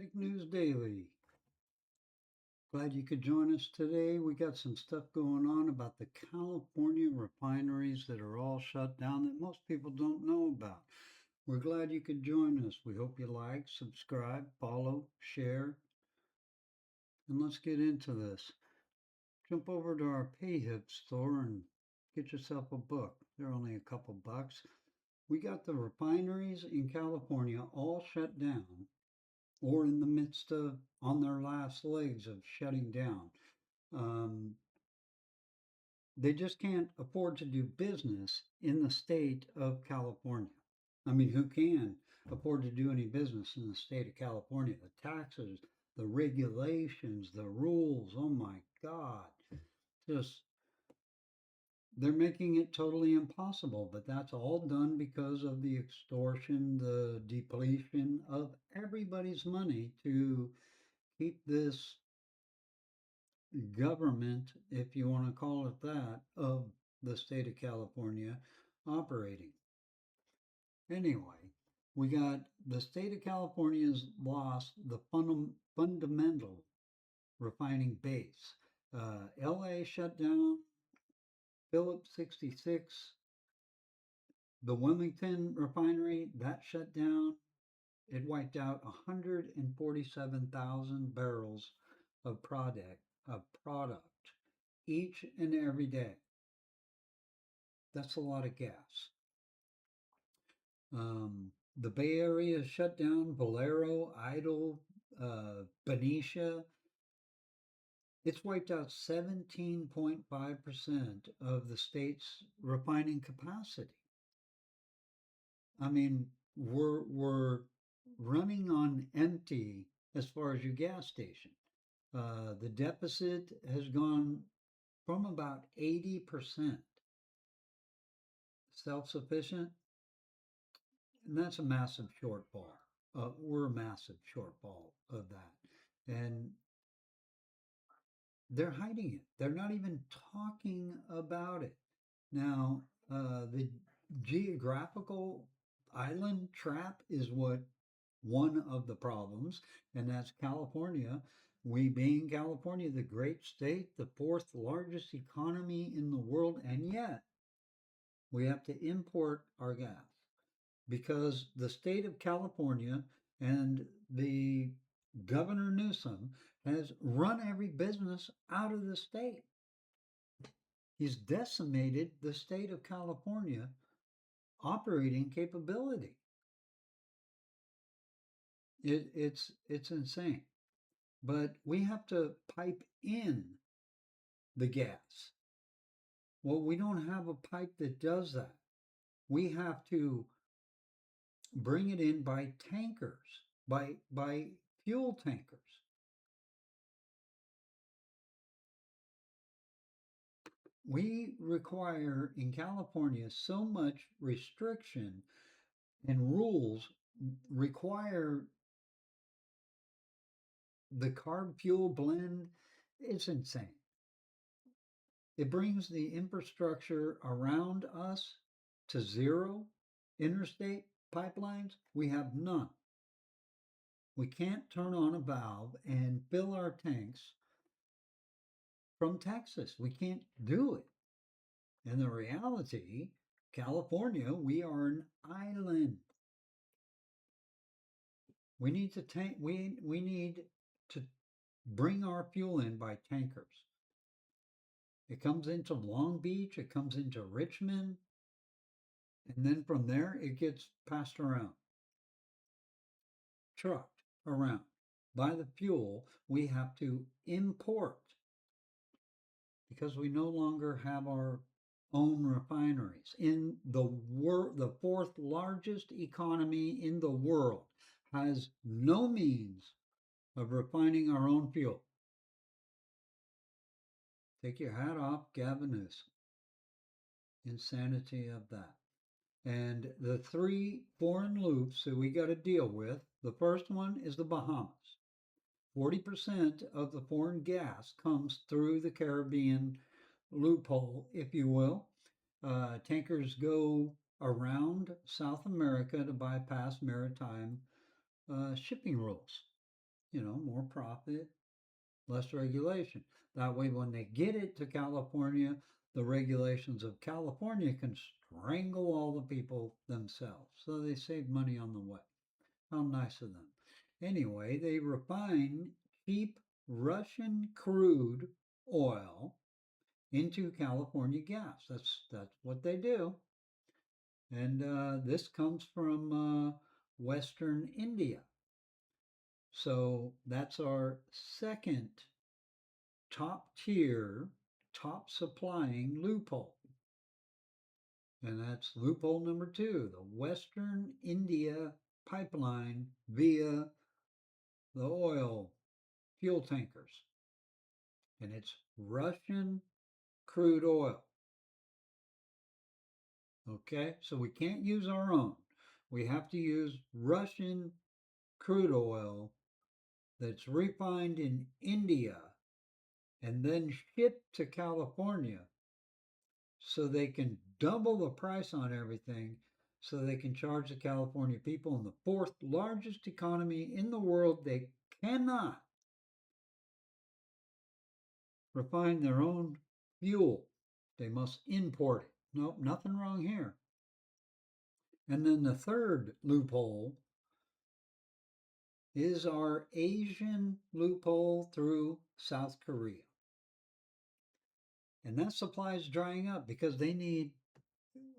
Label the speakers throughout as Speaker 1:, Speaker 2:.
Speaker 1: Geographic News Daily. Glad you could join us today. We got some stuff going on about the California refineries that are all shut down that most people don't know about. We're glad you could join us. We hope you like, subscribe, follow, share, and let's get into this. Jump over to our PayHip store and get yourself a book. They're only a couple bucks. We got the refineries in California all shut down or in the midst of on their last legs of shutting down. Um, they just can't afford to do business in the state of California. I mean, who can afford to do any business in the state of California? The taxes, the regulations, the rules. Oh my God. Just they're making it totally impossible, but that's all done because of the extortion, the depletion of everybody's money to keep this government, if you want to call it that, of the state of California operating. Anyway, we got the state of California's lost the fundamental refining base. LA shut down, Phillips 66, the Wilmington refinery that shut down. It wiped out 147,000 barrels of product each and every day. That's a lot of gas. The Bay Area shut down, Valero, Idle, Benicia. It's wiped out 17.5% of the state's refining capacity. I mean, we're running on empty as far as your gas station. The deficit has gone from about 80% self-sufficient, and that's a massive shortfall. We're a massive shortfall of that. And they're hiding it. They're not even talking about it. Now, the geographical island trap is what one of the problems, and that's California. We being California, the great state, the fourth largest economy in the world, and yet we have to import our gas because the state of California and the Governor Newsom has run every business out of the state. He's decimated the state of California operating capability. It's insane. But we have to pipe in the gas. Well, we don't have a pipe that does that. We have to bring it in by tankers, by fuel tankers. We require in California so much restriction and rules require the carb fuel blend. It's insane. It brings the infrastructure around us to zero. Interstate pipelines, we have none. We can't turn on a valve and fill our tanks from Texas. We can't do it. And the reality, California, we are an island. We need to we need to bring our fuel in by tankers. It comes into Long Beach, it comes into Richmond, and then from there it gets passed around, trucked around. By the fuel, we have to import because we no longer have our own refineries. In the fourth largest economy in the world has no means of refining our own fuel. Take your hat off, Gavin Newsom. Insanity of that. And the three foreign loops that we got to deal with, the first one is the Bahamas. 40% of the foreign gas comes through the Caribbean loophole, if you will. Tankers go around South America to bypass maritime shipping rules. more profit, less regulation. That way, when they get it to California, the regulations of California can strangle all the people themselves. So they save money on the way. How nice of them. Anyway, they refine cheap Russian crude oil into California gas. That's what they do. And this comes from Western India. So that's our second top tier, top supplying loophole. And that's loophole number two, the Western India pipeline via the oil fuel tankers. And it's Russian crude oil. Okay, so we can't use our own. We have to use Russian crude oil that's refined in India and then shipped to California so they can double the price on everything so they can charge the California people in the fourth largest economy in the world. They cannot refine their own fuel. They must import it. Nope, nothing wrong here. And then the third loophole is our Asian loophole through South Korea. And that supply is drying up because they need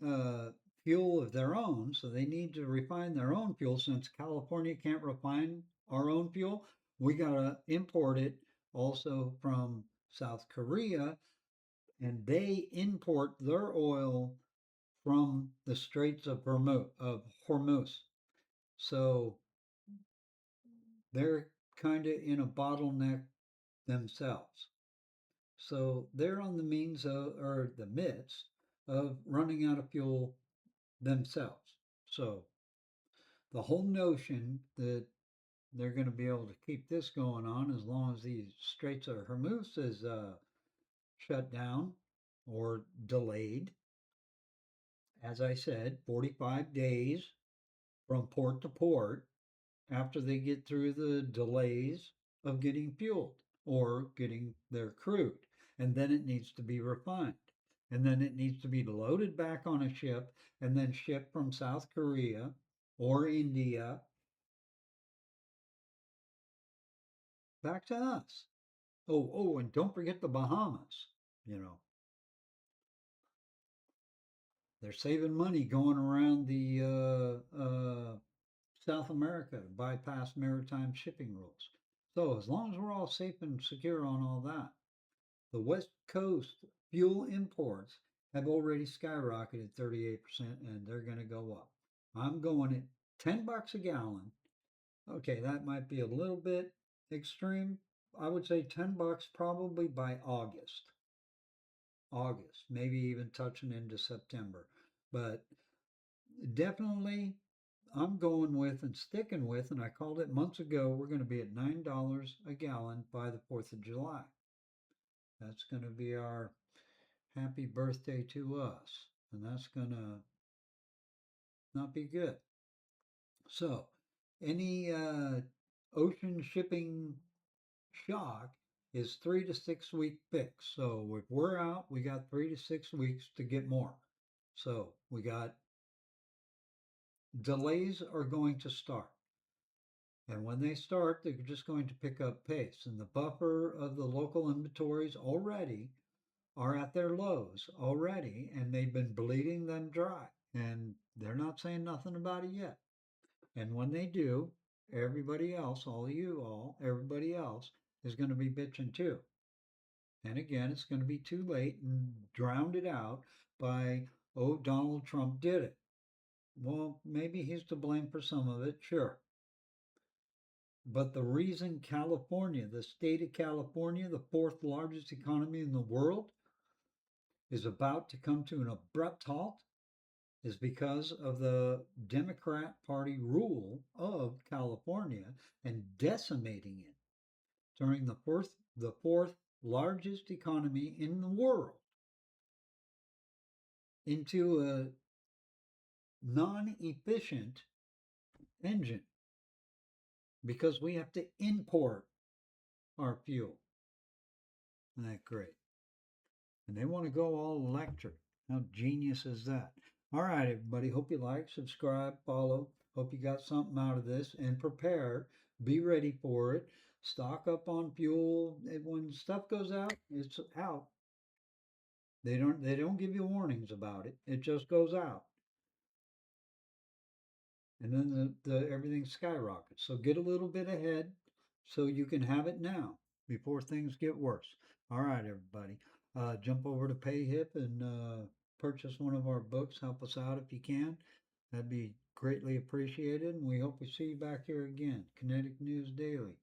Speaker 1: uh, fuel of their own. So they need to refine their own fuel. Since California can't refine our own fuel, we got to import it also from South Korea. And they import their oil from the Straits of Hormuz. So they're kind of in a bottleneck themselves. So they're on the means of, or the midst of running out of fuel themselves. So the whole notion that they're going to be able to keep this going on as long as the Straits of Hormuz is shut down or delayed, as I said, 45 days from port to port after they get through the delays of getting fueled or getting their crude. And then it needs to be refined. And then it needs to be loaded back on a ship and then shipped from South Korea or India back to us. And don't forget the Bahamas. You know, they're saving money going around the South America to bypass maritime shipping rules. So as long as we're all safe and secure on all that, the West Coast fuel imports have already skyrocketed 38% and they're going to go up. I'm going at $10 a gallon. Okay, that might be a little bit extreme. I would say $10 probably by August. August, maybe even touching into September. But definitely I'm going with and sticking with, and I called it months ago, we're going to be at $9 a gallon by the 4th of July. That's going to be our happy birthday to us. And that's going to not be good. So, any ocean shipping shock is 3 to 6 week fix. So, if we're out, we got 3 to 6 weeks to get more. So, we got delays are going to start. And when they start, they're just going to pick up pace. And the buffer of the local inventories already are at their lows already, and they've been bleeding them dry. And they're not saying nothing about it yet. And when they do, everybody else, everybody else is going to be bitching too. And again, it's going to be too late and drowned it out by, oh, Donald Trump did it. Well, maybe he's to blame for some of it, sure. But the reason California, the state of California, the fourth largest economy in the world, is about to come to an abrupt halt is because of the Democrat Party rule of California and decimating it during the fourth largest economy in the world into a non-efficient engine. because we have to import our fuel. Isn't that great? And they want to go all electric. How genius is that? All right, everybody. Hope you like, subscribe, follow. Hope you got something out of this and prepare. Be ready for it. Stock up on fuel. When stuff goes out, it's out. They don't give you warnings about it. It just goes out. And then the everything skyrockets. So get a little bit ahead so you can have it now before things get worse. All right, everybody, jump over to PayHip and purchase one of our books. Help us out if you can. That'd be greatly appreciated. And we hope we see you back here again. Kinetic News Daily.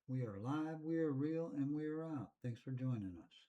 Speaker 1: We are live, we are real, and we are out. Thanks for joining us.